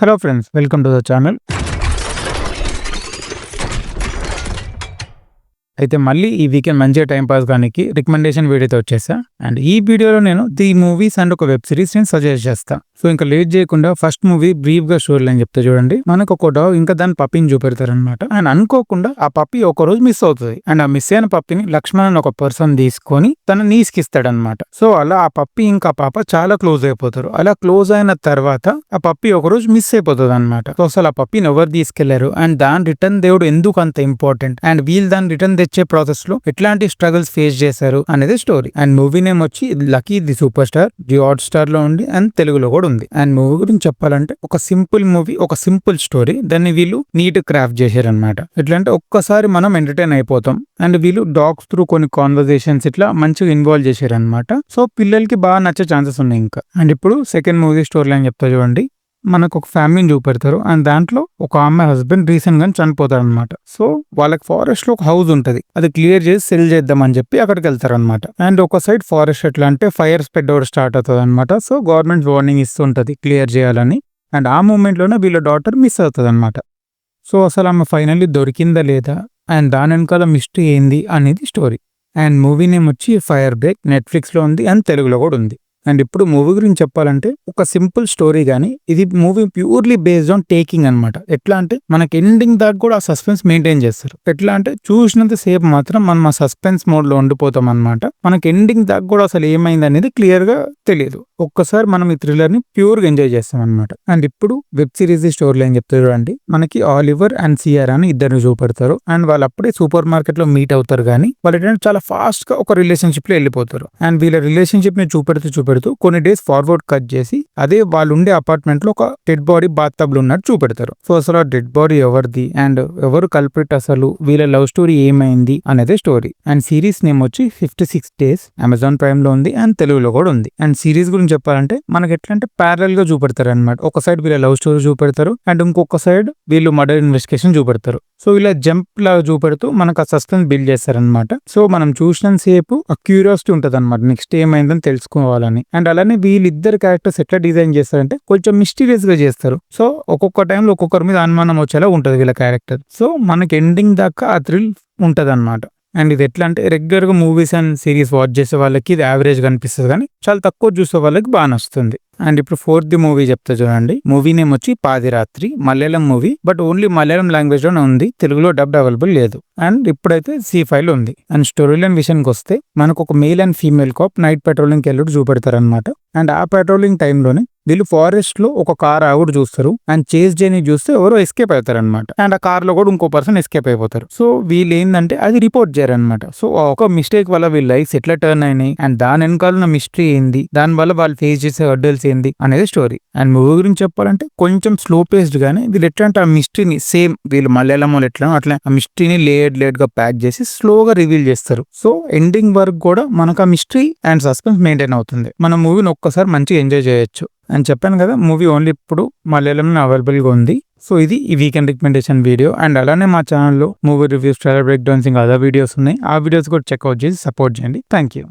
Hello friends, welcome to the channel. అయితే మళ్ళీ ఈ వీకెండ్ మంచిగా టైం పాస్ కానికి రికమెండేషన్ వీడియోతో వచ్చేసా. అండ్ ఈ వీడియోలో నేను ది మూవీస్ అండ్ ఒక వెబ్ సిరీస్ నేను సజెస్ట్ చేస్తా. సో ఇంకా లేట్ చేయకుండా ఫస్ట్ మూవీ బ్రీఫ్ గా స్టోరీ అని చెప్తే చూడండి. మనకు ఒక డాగ్ ఇంకా దాని పప్పిని చూపెడతారు అనమాట. అండ్ అనుకోకుండా ఆ పప్పి ఒక రోజు మిస్ అవుతుంది. అండ్ ఆ మిస్ అయిన పప్పిని లక్ష్మణ్ అని ఒక పర్సన్ తీసుకొని తన నీస్కిస్తాడనమాట. సో అలా ఆ పప్పి ఇంకా పాప చాలా క్లోజ్ అయిపోతారు. అలా క్లోజ్ అయిన తర్వాత ఆ పప్పి ఒక రోజు మిస్ అయిపోతుంది అనమాట. సో అసలు ఆ పప్పిని ఎవరు తీసుకెళ్లారు అండ్ దాని రిటర్న్ దేవుడు ఎందుకు అంత ఇంపార్టెంట్ అండ్ వీళ్ళు దాని రిటర్న్ తెచ్చే ప్రాసెస్ లో ఎట్లాంటి స్ట్రగుల్స్ ఫేస్ చేశారు అనేది స్టోరీ. అండ్ మూవీ నేమ్ వచ్చి lucky the super star, the hot star లో ఉంది అండ్ తెలుగులో కూడా ఉంది. అండ్ మూవీ గురించి చెప్పాలంటే ఒక సింపుల్ మూవీ, ఒక సింపుల్ స్టోరీ, దాన్ని వీళ్ళు నీట్ క్రాఫ్ట్ చేశారనమాట. ఎట్లా అంటే ఒక్కసారి మనం ఎంటర్టైన్ అయిపోతాం. అండ్ వీళ్ళు డాగ్స్ త్రూ కొన్ని కాన్వర్సేషన్స్ ఇట్లా మంచిగా ఇన్వాల్వ్ చేశారనమాట. సో పిల్లలకి బాగా నచ్చే ఛాన్సెస్ ఉన్నాయి ఇంకా. అండ్ ఇప్పుడు సెకండ్ మూవీ స్టోరీ అని చెప్తా చూడండి. మనకు ఒక ఫ్యామిలీని చూపెడతారు అండ్ దాంట్లో ఒక అమ్మాయి హస్బెండ్ రీసెంట్ గా చనిపోతారు అనమాట. సో వాళ్ళకి ఫారెస్ట్ లో ఒక హౌస్ ఉంటది, అది క్లియర్ చేసి సెల్ చేద్దామని చెప్పి అక్కడికి వెళ్తారు అనమాట. అండ్ ఒక సైడ్ ఫారెస్ట్ ఎట్లా అంటే ఫైర్ స్ప్రెడ్ ఓవర్ స్టార్ట్ అవుతుంది అనమాట. సో గవర్నమెంట్ వార్నింగ్ ఇస్తుంటది క్లియర్ చేయాలని. అండ్ ఆ మూమెంట్ లోనే వీళ్ళ డాటర్ మిస్ అవుతుంది అనమాట. సో అసలు ఆమె ఫైనల్లీ దొరికిందా లేదా అండ్ దాని వెనకాల మిస్టరీ ఏంది అనేది స్టోరీ. అండ్ మూవీ నేమ్ వచ్చి ఫైర్ బ్రేక్, నెట్ఫ్లిక్స్ లో ఉంది అండ్ తెలుగులో కూడా ఉంది. అండ్ ఇప్పుడు మూవీ గురించి చెప్పాలంటే ఒక సింపుల్ స్టోరీ గానీ ఇది movie purely based on taking అనమాట. ఎట్లా అంటే మనకి ఎండింగ్ దాకా కూడా ఆ సస్పెన్స్ మెయింటైన్ చేస్తారు. ఎట్లా అంటే చూసినంత సేపు మాత్రం మనం ఆ సస్పెన్స్ మోడ్ లో ఉండిపోతాం అనమాట. మనకి ఎండింగ్ దాకా కూడా అసలు ఏమైంది అనేది క్లియర్ గా తెలియదు. ఒక్కసారి మనం ఈ థ్రిల్లర్ ని ప్యూర్ గా ఎంజాయ్ చేస్తాం అనమాట. అండ్ ఇప్పుడు వెబ్ సిరీస్ స్టోరీ అని చెప్తారు చూడండి. మనకి ఆలివర్ అండ్ సియారా అని ఇద్దరు చూపెడతారు. అండ్ వాళ్ళు అప్పుడే సూపర్ మార్కెట్ లో మీట్ అవుతారు కానీ వాళ్ళు ఏంటంటే చాలా ఫాస్ట్ గా ఒక రిలేషన్షిప్ లో వెళ్ళిపోతారు. అండ్ వీళ్ళ రిలేషన్షిప్ ని చూపెడుతూ కొన్ని డేస్ ఫార్వర్డ్ కట్ చేసి అదే వాళ్ళు ఉండే అపార్ట్మెంట్ లో ఒక డెడ్ బాడీ బాత్ టబ్ లో ఉన్నట్టు చూపెడతారు. సో అసలు ఆ డెడ్ బాడీ ఎవరిది అండ్ ఎవరు కల్ప్రిట్, అసలు వీళ్ళ లవ్ స్టోరీ ఏమైంది అనేది స్టోరీ. అండ్ సిరీస్ నేమ్ వచ్చి 56 Days, అమెజాన్ ప్రైమ్ లో ఉంది అండ్ తెలుగులో కూడా ఉంది. అండ్ సిరీస్ గురించి చెప్పాలంటే మనకి ఎట్లా అంటే ప్యారల్ గా చూపెడతారు అనమాట. ఒక సైడ్ వీళ్ళ లవ్ స్టోరీ చూపెడతారు అండ్ ఇంకొక సైడ్ వీళ్ళు మర్డర్ ఇన్వెస్టిగేషన్ చూపెడతారు. సో ఇలా జంప్ లాగా చూపెడుతూ మనకు ఆ సస్పెన్స్ బిల్డ్ చేస్తారనమాట. సో మనం చూసిన సేపు ఆ క్యూరియాసిటీ ఉంటది అనమాట, నెక్స్ట్ ఏమైందని తెలుసుకోవాలని. అండ్ అలానే వీళ్ళిద్దరు క్యారెక్టర్స్ ఎట్లా డిజైన్ చేస్తారంటే కొంచెం మిస్టీరియస్ గా చేస్తారు. సో ఒక్కొక్క టైంలో ఒక్కొక్కరి మీద అనుమానం వచ్చేలా ఉంటది వీళ్ళ క్యారెక్టర్. సో మనకి ఎండింగ్ దాకా ఆ థ్రిల్ ఉంటది అనమాట. అండ్ ఇది ఎట్లా అంటే రెగ్యులర్ గా మూవీస్ అండ్ సిరీస్ వాచ్ చేసే వాళ్ళకి ఇది యావరేజ్ గా అనిపిస్తుంది కానీ చాలా తక్కువ చూసే వాళ్ళకి బాగా నచ్చుతుంది. అండ్ ఇప్పుడు ఫోర్త్ మూవీ చెప్తా చూడండి. మూవీ నేమ్ వచ్చి Pathirathri, Malayalam movie, but only Malayalam language లోనే ఉంది, తెలుగులో డబ్ అవైలబుల్ లేదు. అండ్ ఇప్పుడైతే C5 లో ఉంది. అండ్ స్టోరీ లైన్ విషయానికి వస్తే మనకు ఒక male and female cop night patrolling వెళ్ళి చూపెడతారు అనమాట. అండ్ ఆ పెట్రోలింగ్ టైంలోనే వీళ్ళు ఫారెస్ట్ లో ఒక కార్ ఆవిడ చూస్తారు అండ్ చేస్ జర్నీ చూస్తే ఎవరో ఎస్కేప్ అవుతారు అనమాట. అండ్ ఆ కార్ లో కూడా ఇంకో పర్సన్ ఎస్కేప్ అయిపోతారు. సో వీళ్ళు ఏంటంటే అది రిపోర్ట్ చేయరనమాట. సో ఒక మిస్టేక్ వల్ల వీళ్ళ లైఫ్ ఎట్లా టర్న్ అయినాయి అండ్ దాని వెనకాల మిస్టరీ ఏంది, దాని వల్ల వాళ్ళు ఫేస్ చేసే హర్డల్స్ ఏంది అనేది స్టోరీ. అండ్ మూవీ గురించి చెప్పాలంటే కొంచెం స్లో పేస్డ్ గానీ వీళ్ళు ఎట్లా అంటే ఆ మిస్టరీని సేమ్ వీళ్ళు మలయాళం వాళ్ళు ఎట్లా అట్లా ఆ మిస్టరీని లేయర్ గా ప్యాక్ చేసి స్లోగా రివీల్ చేస్తారు. సో ఎండింగ్ వరకు కూడా మనకు ఆ మిస్టరీ అండ్ సస్పెన్స్ మెయింటైన్ అవుతుంది. మన మూవీని ఒక్కసారి మంచిగా ఎంజాయ్ చేయొచ్చు. అని చెప్పాను కదా, మూవీ ఓన్లీ ఇప్పుడు మలయాళంలో అవైలబుల్ గా ఉంది. సో ఇది ఈ వీకెండ్ రికమెండేషన్ వీడియో. అండ్ అలానే మా ఛానల్లో movie reviews, trailer break downs, ఇంకా అదర్ వీడియోస్ ఉన్నాయి. ఆ వీడియోస్ కూడా చెక్అవుట్ చేసి సపోర్ట్ చేయండి. Thank you.